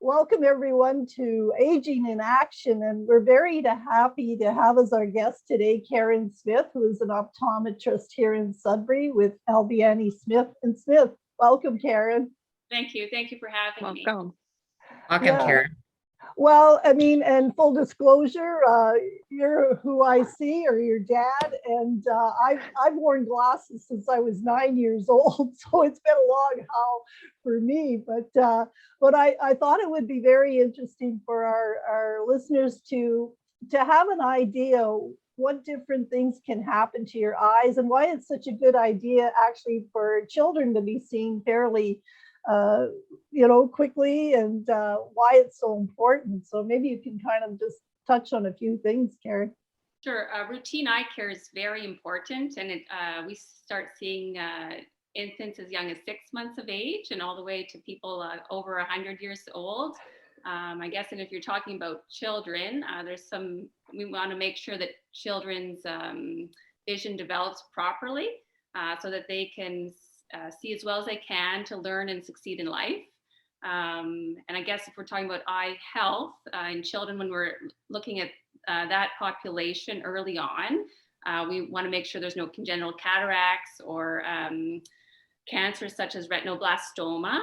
Welcome everyone to Aging in Action, and we're very happy to have as our guest today Karen Smith, who is an optometrist here in Sudbury with Albiani Smith and Smith. Welcome, Karen. Thank you for having me. Welcome, Yeah. Karen. Well, I mean, and full disclosure, you're who I see, or your dad, and I've worn glasses since I was 9 years old, so it's been a long haul for me. But I thought it would be very interesting for our listeners to have an idea what different things can happen to your eyes, and why it's such a good idea actually for children to be seen fairly quickly, and why it's so important. So maybe you can kind of just touch on a few things, Karen. Sure. Routine eye care is very important, and we start seeing infants as young as 6 months of age and all the way to people over 100 years old. I guess, and if you're talking about children, we want to make sure that children's vision develops properly so that they can see as well as they can to learn and succeed in life. And I guess if we're talking about eye health in children, when we're looking at that population early on, we want to make sure there's no congenital cataracts or cancers such as retinoblastoma,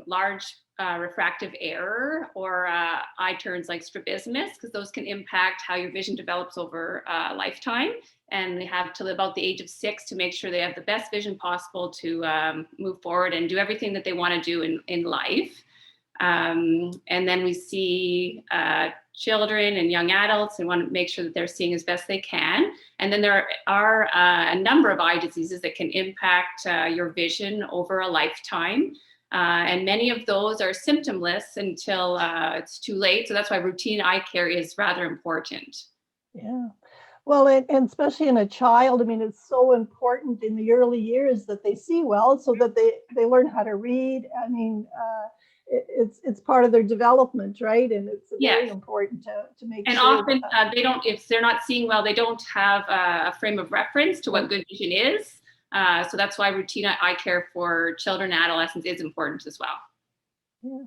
large refractive error, or eye turns like strabismus, because those can impact how your vision develops over a lifetime. And they have to live about the age of 6 to make sure they have the best vision possible to move forward and do everything that they want to do in life. And then we see children and young adults and want to make sure that they're seeing as best they can. And then there are a number of eye diseases that can impact your vision over a lifetime. And many of those are symptomless until it's too late. So that's why routine eye care is rather important. Yeah. Well, and especially in a child, I mean, it's so important in the early years that they see well, so that they learn how to read. I mean, it's part of their development, right? And it's very important to make and sure. And often they don't, if they're not seeing well, they don't have a frame of reference to what good vision is. So that's why routine eye care for children and adolescents is important as well. Yeah.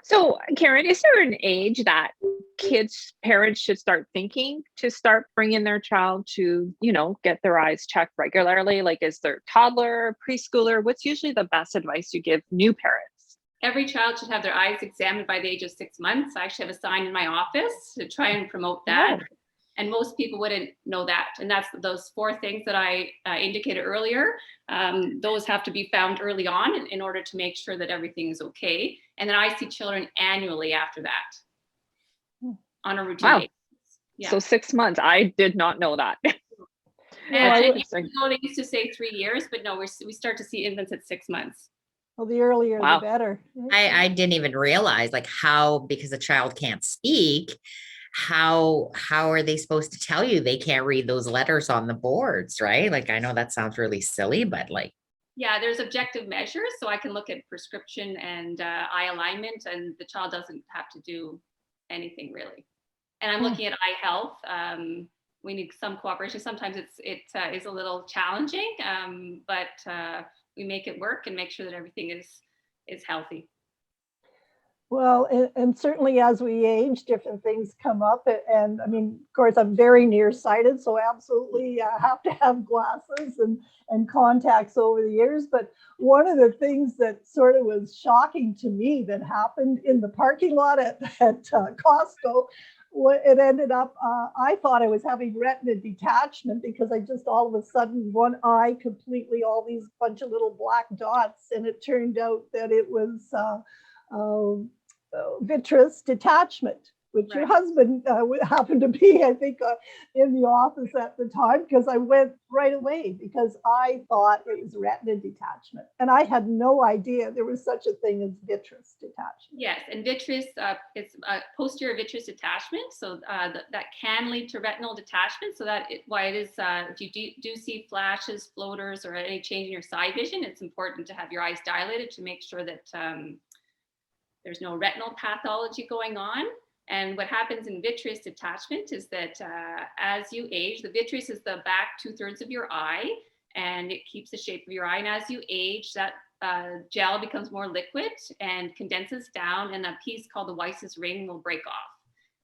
So, Karen, is there an age that parents should start thinking to start bringing their child to, get their eyes checked regularly? Like, is there toddler, preschooler? What's usually the best advice you give new parents? Every child should have their eyes examined by the age of 6 months. I actually have a sign in my office to try and promote that. Oh. And most people wouldn't know that. And that's those 4 things that I indicated earlier. Those have to be found early on in order to make sure that everything is okay. And then I see children annually after that on a routine basis. Yeah. So 6 months. I did not know that. And they used to say 3 years, but no, we start to see infants at 6 months. Well, the earlier, the better. I didn't even realize how, because a child can't speak, how are they supposed to tell you? They can't read those letters on the boards, right? Like, I know that sounds really silly, but yeah, there's objective measures. So I can look at prescription and eye alignment, and the child doesn't have to do anything really. And I'm looking at eye health. We need some cooperation. Sometimes it is a little challenging, but we make it work and make sure that everything is healthy. Well, and certainly as we age, different things come up. And I mean, of course, I'm very nearsighted, so absolutely have to have glasses and contacts over the years. But one of the things that sort of was shocking to me that happened in the parking lot at Costco, it ended up, I thought I was having retina detachment, because I just all of a sudden, one eye completely, all these bunch of little black dots. And it turned out that it was Vitreous Detachment, which your husband happened to be, I think, in the office at the time, because I went right away, because I thought it was retina detachment. And I had no idea there was such a thing as vitreous detachment. Yes, and vitreous is posterior vitreous detachment. So that can lead to retinal detachment. So why it is, if you do see flashes, floaters, or any change in your side vision, it's important to have your eyes dilated to make sure that there's no retinal pathology going on. And what happens in vitreous detachment is that as you age, the vitreous is the back 2/3 of your eye, and it keeps the shape of your eye. And as you age, that gel becomes more liquid and condenses down, and a piece called the Weiss's ring will break off.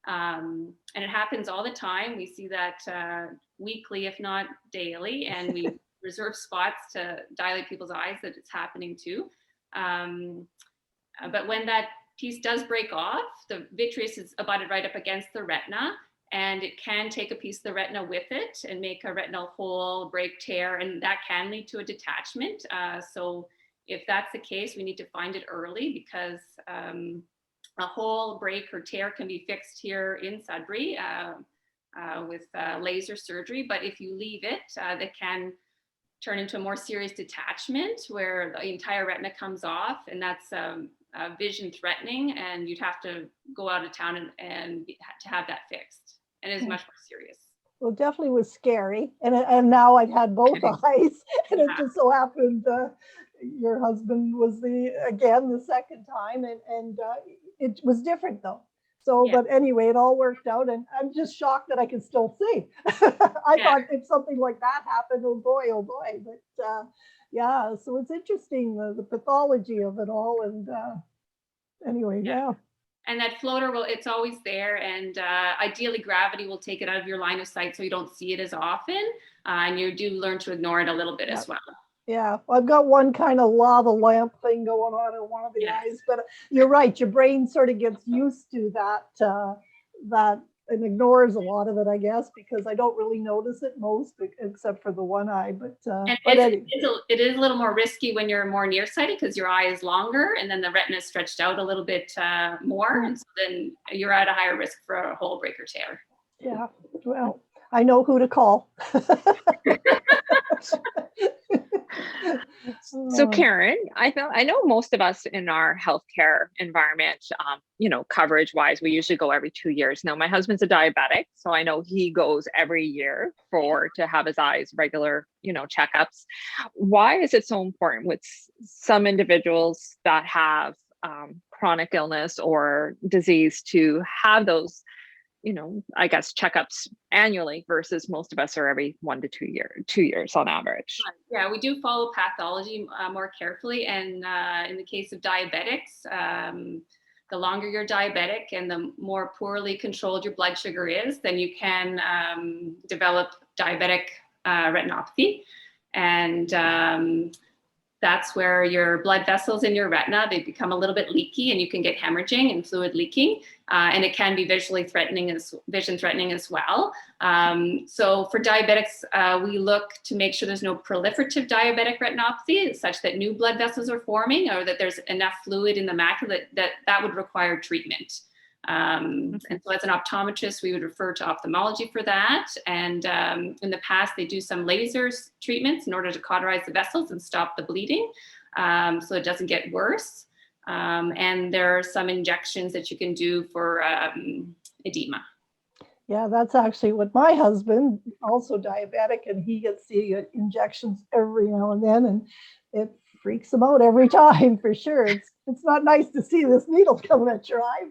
And it happens all the time. We see that weekly, if not daily, and we reserve spots to dilate people's eyes that it's happening to. But when that piece does break off, the vitreous is abutted right up against the retina, and it can take a piece of the retina with it and make a retinal hole, break, tear, and that can lead to a detachment. So if that's the case, we need to find it early, because a hole, break, or tear can be fixed here in Sudbury with laser surgery. But if you leave it, that can turn into a more serious detachment where the entire retina comes off, and that's vision threatening, and you'd have to go out of town and to have that fixed. And it is much more serious. Well, definitely was scary. And now I've had both eyes, and it just so happened your husband was the second time, and it was different though. So, but anyway, it all worked out, and I'm just shocked that I can still see. I thought if something like that happened, oh boy, but yeah, so it's interesting, the pathology of it all, and anyway, And that floater it's always there, and ideally gravity will take it out of your line of sight so you don't see it as often, and you do learn to ignore it a little bit as well. Yeah, I've got one kind of lava lamp thing going on in one of the eyes, but you're right, your brain sort of gets used to that and ignores a lot of it, I guess, because I don't really notice it most, except for the one eye. But it is a little more risky when you're more nearsighted, because your eye is longer and then the retina is stretched out a little bit more, and so then you're at a higher risk for a hole, break, or tear. Yeah, well, I know who to call. So Karen, I know most of us in our healthcare environment, coverage wise, we usually go every 2 years. Now, my husband's a diabetic, so I know he goes every year to have his eyes regular, checkups. Why is it so important with some individuals that have chronic illness or disease to have those, I guess, checkups annually versus most of us are every 1 to 2 years on average? Yeah, we do follow pathology more carefully. And in the case of diabetics, the longer you're diabetic and the more poorly controlled your blood sugar is, then you can develop diabetic retinopathy. And that's where your blood vessels in your retina, they become a little bit leaky, and you can get hemorrhaging and fluid leaking. And it can be vision threatening as well. So for diabetics, we look to make sure there's no proliferative diabetic retinopathy, such that new blood vessels are forming, or that there's enough fluid in the macula that would require treatment. And so as an optometrist, we would refer to ophthalmology for that. And in the past, they do some laser treatments in order to cauterize the vessels and stop the bleeding, so it doesn't get worse. And there are some injections that you can do for edema. Yeah, that's actually what my husband, also diabetic, and he gets the injections every now and then, and it freaks him out every time, for sure. It's not nice to see this needle coming at your eye,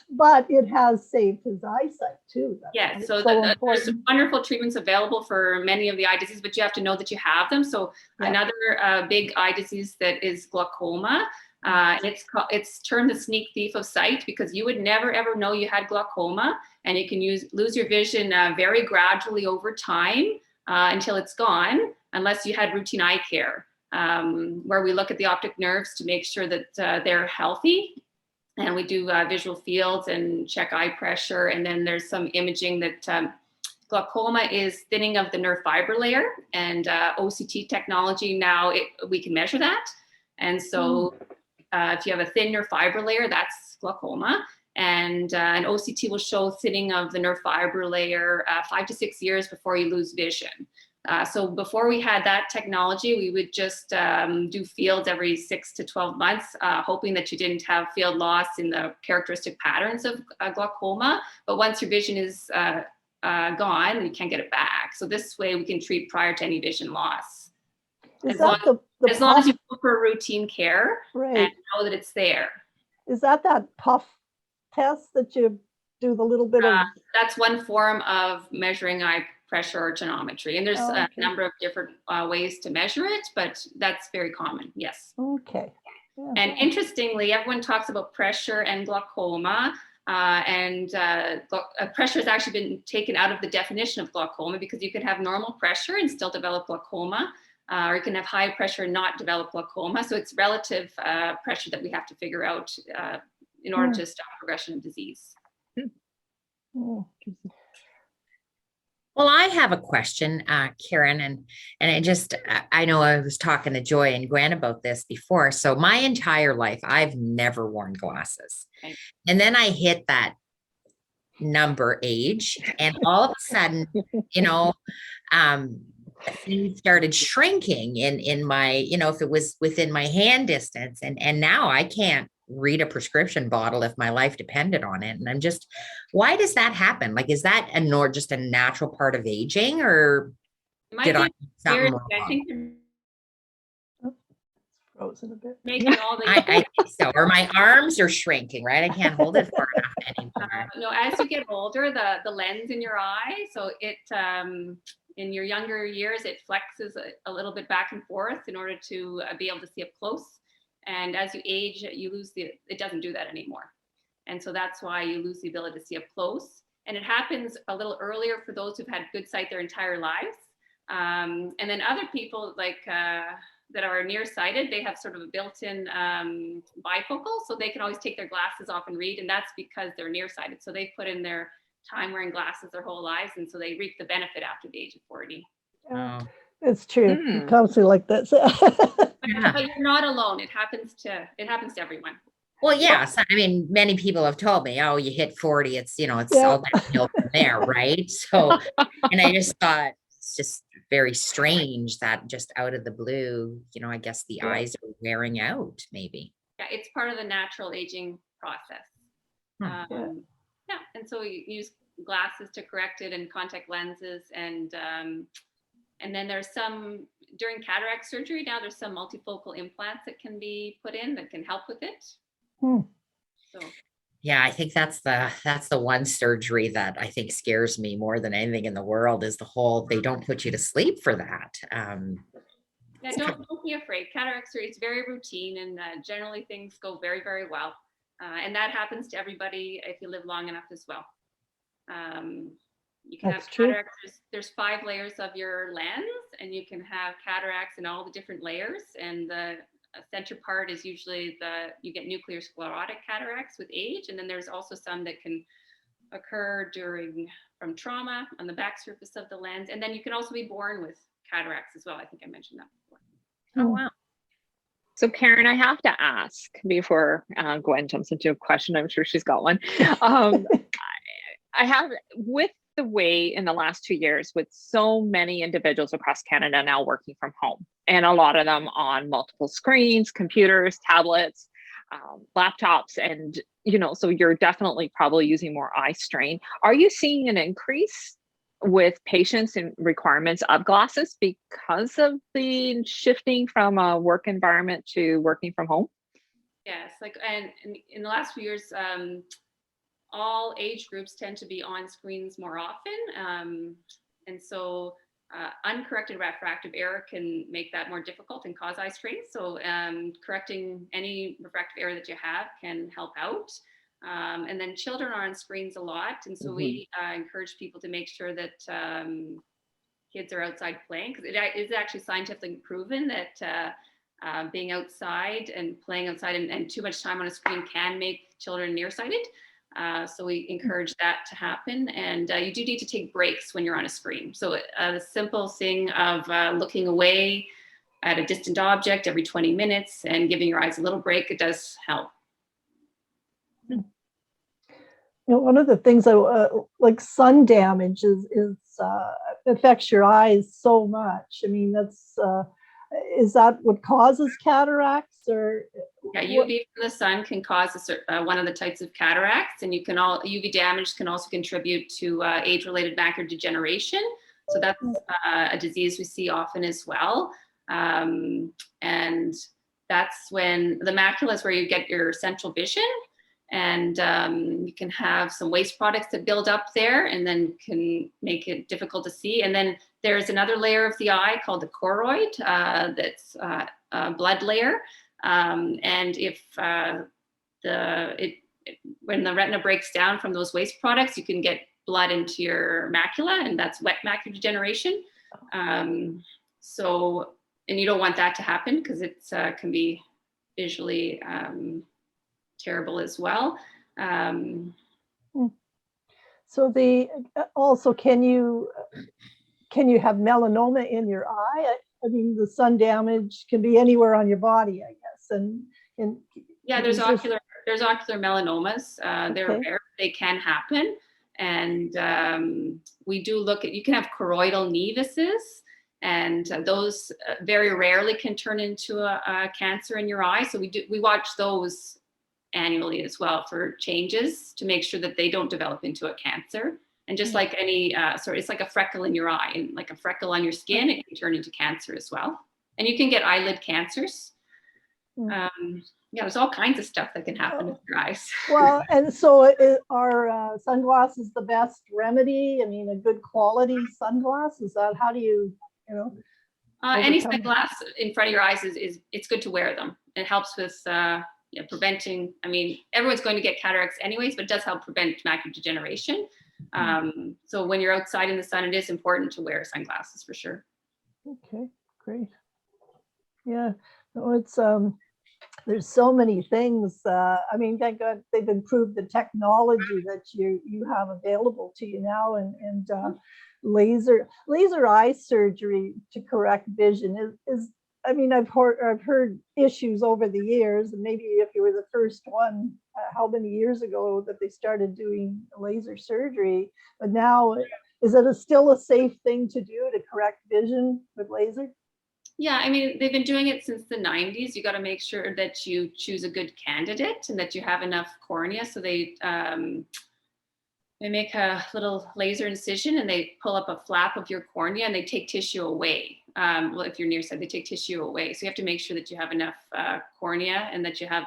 but it has saved his eyesight too. So there's wonderful treatments available for many of the eye diseases, but you have to know that you have them. So another big eye disease that is glaucoma. It's termed the sneak thief of sight, because you would never ever know you had glaucoma, and you can lose your vision very gradually over time until it's gone, unless you had routine eye care, where we look at the optic nerves to make sure that they're healthy, and we do visual fields and check eye pressure, and then there's some imaging that glaucoma is thinning of the nerve fiber layer, and OCT technology now we can measure that, and so. If you have a thin nerve fiber layer, that's glaucoma. And an OCT will show thinning of the nerve fiber layer 5 to 6 years before you lose vision. So before we had that technology, we would just do fields every 6 to 12 months, hoping that you didn't have field loss in the characteristic patterns of glaucoma. But once your vision is gone, you can't get it back. So this way we can treat prior to any vision loss. As long as you go for routine care, right, and know that it's there. Is that puff test that you do the little bit of? That's one form of measuring eye pressure or tonometry. And there's a number of different ways to measure it, but that's very common. Yes. Okay. Yeah. And interestingly, everyone talks about pressure and glaucoma. Pressure has actually been taken out of the definition of glaucoma, because you can have normal pressure and still develop glaucoma, or you can have high pressure and not develop glaucoma. So it's relative pressure that we have to figure out in order to stop progression of disease. Well, I have a question, Karen, and I know I was talking to Joy and Gwen about this before. So my entire life, I've never worn glasses. Okay. And then I hit that number age, and all of a sudden, things started shrinking in my, if it was within my hand distance, and now I can't read a prescription bottle if my life depended on it. And I'm just, why does that happen? Like, is that just a natural part of aging, or did I do something wrong? I think Frozen a bit. making all the I think so. Or my arms are shrinking, right? I can't hold it far enough anymore. no, as you get older, the lens in your eye, so it in your younger years, it flexes a little bit back and forth in order to be able to see up close. And as you age, you lose it doesn't do that anymore. And so that's why you lose the ability to see up close. And it happens a little earlier for those who've had good sight their entire lives. And then other people that are nearsighted, they have sort of a built-in bifocal, so they can always take their glasses off and read. And that's because they're nearsighted. So they put in their time wearing glasses their whole lives. And so they reap the benefit after the age of 40. Yeah. It's true. It comes through like this. But you're not alone. It happens to everyone. Well, yes. I mean, many people have told me, oh, you hit 40, it's all downhill from there, right? So, and I just thought it's just very strange that just out of the blue, I guess the eyes are wearing out, maybe. Yeah, it's part of the natural aging process. Yeah, and so we use glasses to correct it, and contact lenses, and then there's some during cataract surgery. Now there's some multifocal implants that can be put in that can help with it. So yeah, I think that's the one surgery that I think scares me more than anything in the world, is the whole they don't put you to sleep for that. Yeah, don't be afraid. Cataract surgery is very routine, and generally things go very, very well. And that happens to everybody if you live long enough as well. You can have cataracts. There's 5 layers of your lens, and you can have cataracts in all the different layers. And the center part is usually you get nuclear sclerotic cataracts with age. And then there's also some that can occur from trauma on the back surface of the lens. And then you can also be born with cataracts as well. I think I mentioned that before. Oh, wow. So Karen, I have to ask before Gwen jumps into a question. I'm sure she's got one. I have, with the way in the last 2 years, with so many individuals across Canada now working from home, and a lot of them on multiple screens, computers, tablets, laptops, and so you're definitely probably using more eye strain. Are you seeing an increase with patients and requirements of glasses because of the shifting from a work environment to working from home? Yes, and in the last few years, all age groups tend to be on screens more often. And so uncorrected refractive error can make that more difficult and cause eye strain. So correcting any refractive error that you have can help out. And then children are on screens a lot. And so we encourage people to make sure that kids are outside playing, because it is actually scientifically proven that being outside and playing outside and too much time on a screen can make children nearsighted. So we encourage that to happen. And you do need to take breaks when you're on a screen. So the simple thing of looking away at a distant object every 20 minutes and giving your eyes a little break, it does help. One of the things like sun damage affects your eyes so much. I mean, is that what causes cataracts, or? Yeah, UV from the sun can cause one of the types of cataracts, and UV damage can also contribute to age-related macular degeneration. So that's a disease we see often as well. And that's when the macula is where you get your central vision. And you can have some waste products that build up there and then can make it difficult to see. And then there's another layer of the eye called the choroid that's a blood layer. And if when the retina breaks down from those waste products, you can get blood into your macula, and that's wet macular degeneration. So, and you don't want that to happen because it can be visually terrible as well. So also, can you have melanoma in your eye? I mean, the sun damage can be anywhere on your body, I guess. And yeah, there's ocular melanomas. They're Okay. rare. They can happen. And we do look at, you can have choroidal nevuses, and those very rarely can turn into a cancer in your eye. So we watch those annually as well for changes to make sure that they don't develop into a cancer. And just like any it's like a freckle in your eye, and like a freckle on your skin, it can turn into cancer as well. And you can get eyelid cancers. Yeah, there's all kinds of stuff that can happen with your eyes. Well, and so are sunglasses the best remedy? I mean, a good quality sunglass, is that, how do you any overcome- sunglass in front of your eyes is it's good to wear them. It helps with preventing. I mean, everyone's going to get cataracts anyways, but it does help prevent macular degeneration. So when you're outside in the sun, it is important to wear sunglasses for sure. Okay, great. Yeah, no, it's there's so many things. I mean, thank God they've improved the technology that you have available to you now, and laser eye surgery to correct vision is I mean, I've heard issues over the years, and maybe if you were the first one, how many years ago that they started doing laser surgery, but now is it still a safe thing to do to correct vision with laser? Yeah, I mean, they've been doing it since the 90s. You got to make sure that you choose a good candidate and that you have enough cornea. So they make a little laser incision and they pull up a flap of your cornea and they take tissue away. Well, if you're nearsighted, they take tissue away. So you have to make sure that you have enough cornea and that you have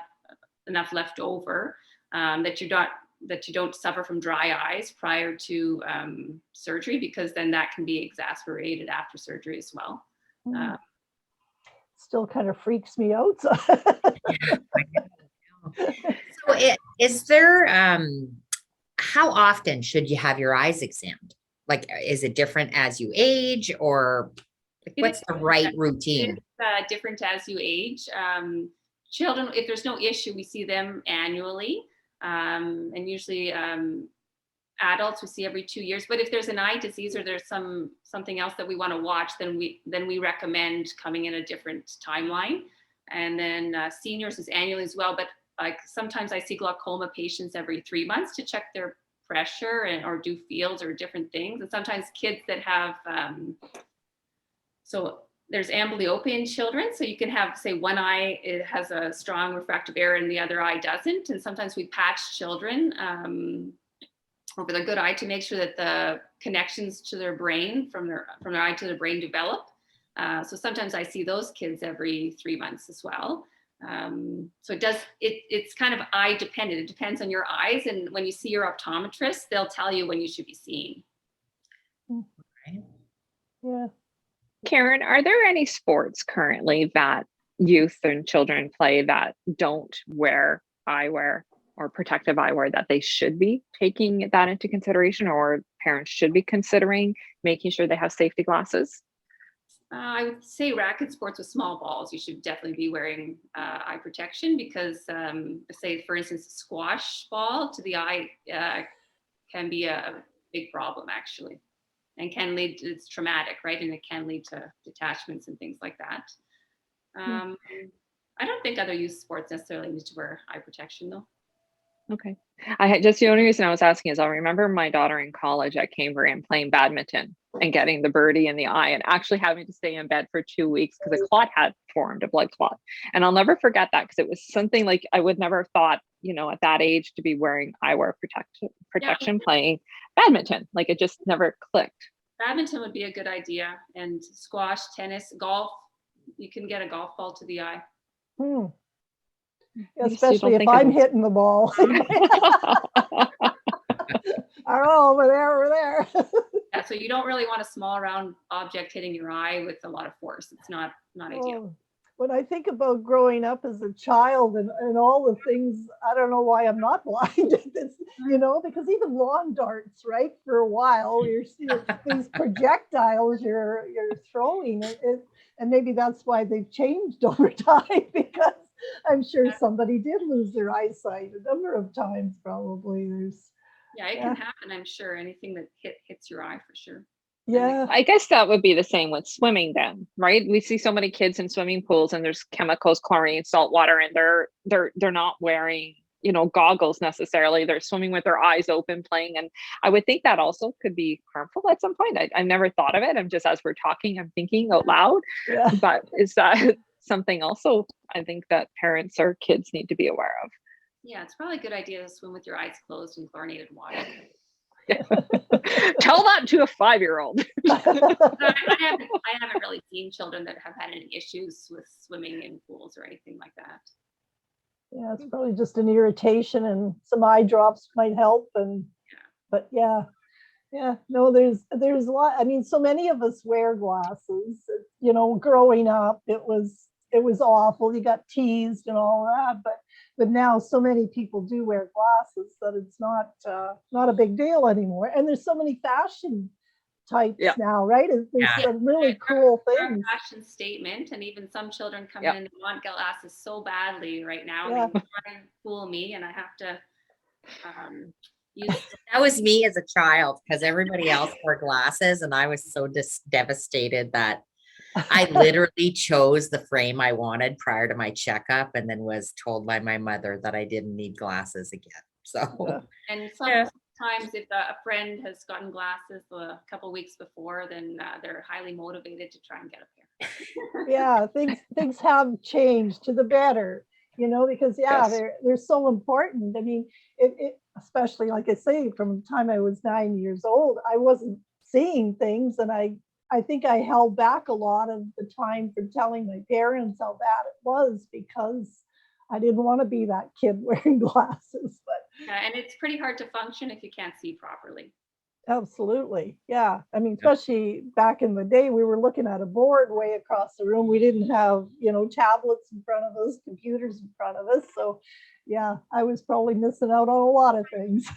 enough left over, that you don't suffer from dry eyes prior to surgery, because then that can be exacerbated after surgery as well. Still kind of freaks me out. So is there, how often should you have your eyes examined? Like, is it different as you age, or what's the right routine? It's different as you age. Children, if there's no issue, we see them annually, and usually adults we see every 2 years. But if there's an eye disease or there's something else that we want to watch, then we recommend coming in a different timeline. And then seniors is annually as well. But like sometimes I see glaucoma patients every 3 months to check their pressure or do fields or different things. And sometimes kids that have so there's Amblyopian children. So you can have, say, one eye, it has a strong refractive error and the other eye doesn't. And sometimes we patch children over their good eye to make sure that the connections to their brain from their eye to their brain develop. So sometimes I see those kids every 3 months as well. So it's kind of eye dependent. It depends on your eyes. And when you see your optometrist, they'll tell you when you should be seen. Right. yeah. Karen, are there any sports currently that youth and children play that don't wear eyewear or protective eyewear, that they should be taking that into consideration, or parents should be considering making sure they have safety glasses? I would say racket sports with small balls, you should definitely be wearing eye protection, because say, for instance, a squash ball to the eye can be a big problem actually, and it's traumatic, right? And it can lead to detachments and things like that. I don't think other youth sports necessarily need to wear eye protection though. Okay. The only reason I was asking is I remember my daughter in college at Cambrian playing badminton and getting the birdie in the eye and actually having to stay in bed for 2 weeks because a clot had formed, a blood clot. And I'll never forget that, because it was something like I would never have thought, at that age to be wearing eyewear protection playing badminton. Like it just never clicked. Badminton would be a good idea, and squash, tennis, golf. You can get a golf ball to the eye. especially if I'm hitting the ball. Oh, over there. Yeah, so you don't really want a small round object hitting your eye with a lot of force. It's not ideal. When I think about growing up as a child and all the things, I don't know why I'm not blind at this, because even lawn darts, right? For a while, you're seeing these projectiles you're throwing it, and maybe that's why they've changed over time, because I'm sure somebody did lose their eyesight a number of times. Probably it can happen. I'm sure anything that hits your eye for sure. Yeah, I guess that would be the same with swimming then, right? We see so many kids in swimming pools and there's chemicals, chlorine, salt water, and they're not wearing, goggles necessarily. They're swimming with their eyes open, playing. And I would think that also could be harmful at some point. I've never thought of it. I'm just, as we're talking, I'm thinking out loud. Yeah. But is that something also I think that parents or kids need to be aware of? Yeah, it's probably a good idea to swim with your eyes closed in chlorinated water. Tell that to a 5-year-old. I haven't really seen children that have had any issues with swimming in pools or anything like that. Yeah, it's probably just an irritation, and some eye drops might help. But no, there's a lot. I mean, so many of us wear glasses. Growing up, it was awful. You got teased and all that, but now so many people do wear glasses that it's not a big deal anymore. And there's so many fashion types now, right? There's some really cool things. Fashion statement, and even some children come in and want glasses so badly right now. They try and fool me, and I have to use. That was me as a child, because everybody else wore glasses, and I was so devastated that I literally chose the frame I wanted prior to my checkup, and then was told by my mother that I didn't need glasses again. So, and sometimes if a friend has gotten glasses a couple weeks before, then they're highly motivated to try and get a pair. Yeah, things have changed to the better, because they're so important. I mean, it especially, like I say, from the time I was 9 years old, I wasn't seeing things, and I think I held back a lot of the time for telling my parents how bad it was, because I didn't want to be that kid wearing glasses. But and it's pretty hard to function if you can't see properly. Absolutely. Yeah. I mean, especially back in the day, we were looking at a board way across the room. We didn't have, tablets in front of us, computers in front of us. So yeah, I was probably missing out on a lot of things.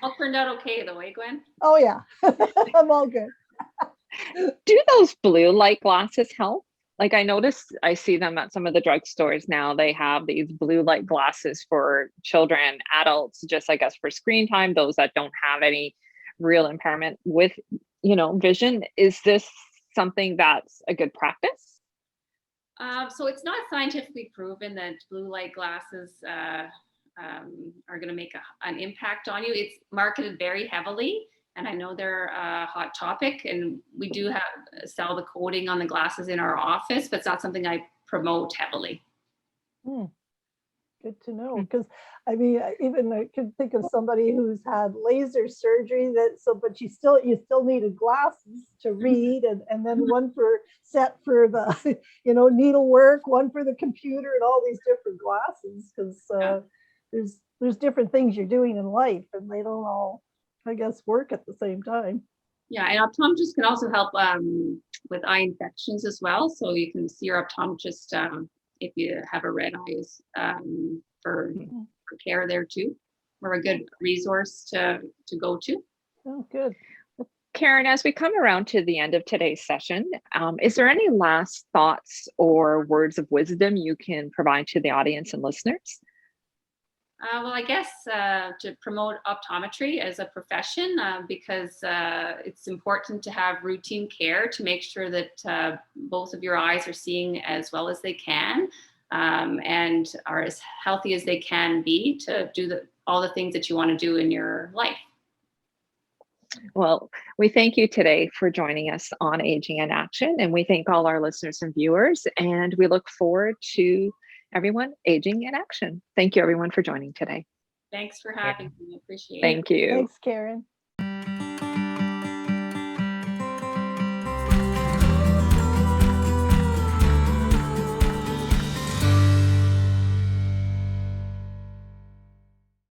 All turned out okay though, eh, Gwen? Oh yeah, I'm all good. Do those blue light glasses help? Like, I see them at some of the drugstores now. They have these blue light glasses for children, adults, just I guess for screen time, those that don't have any real impairment with, vision. Is this something that's a good practice? So it's not scientifically proven that blue light glasses are going to make an impact on you. It's marketed very heavily. And I know they're a hot topic, and we do sell the coating on the glasses in our office, but it's not something I promote heavily. Good to know, because I mean, I could think of somebody who's had laser surgery but you still needed glasses to read, and then one for the needlework, one for the computer, and all these different glasses, because there's different things you're doing in life, and they don't all, I guess, work at the same time. Yeah, and optometrists can also help with eye infections as well. So you can see your optometrist if you have a red eyes for care there too. We're a good resource to go to. Oh, good. Karen, as we come around to the end of today's session, is there any last thoughts or words of wisdom you can provide to the audience and listeners? Well, I guess to promote optometry as a profession, because it's important to have routine care to make sure that both of your eyes are seeing as well as they can, and are as healthy as they can be to do all the things that you want to do in your life. Well, we thank you today for joining us on Aging in Action, and we thank all our listeners and viewers, and we look forward to everyone aging in action. Thank you, everyone, for joining today. Thanks for having me. Appreciate it. Thank you. Thanks, Karen.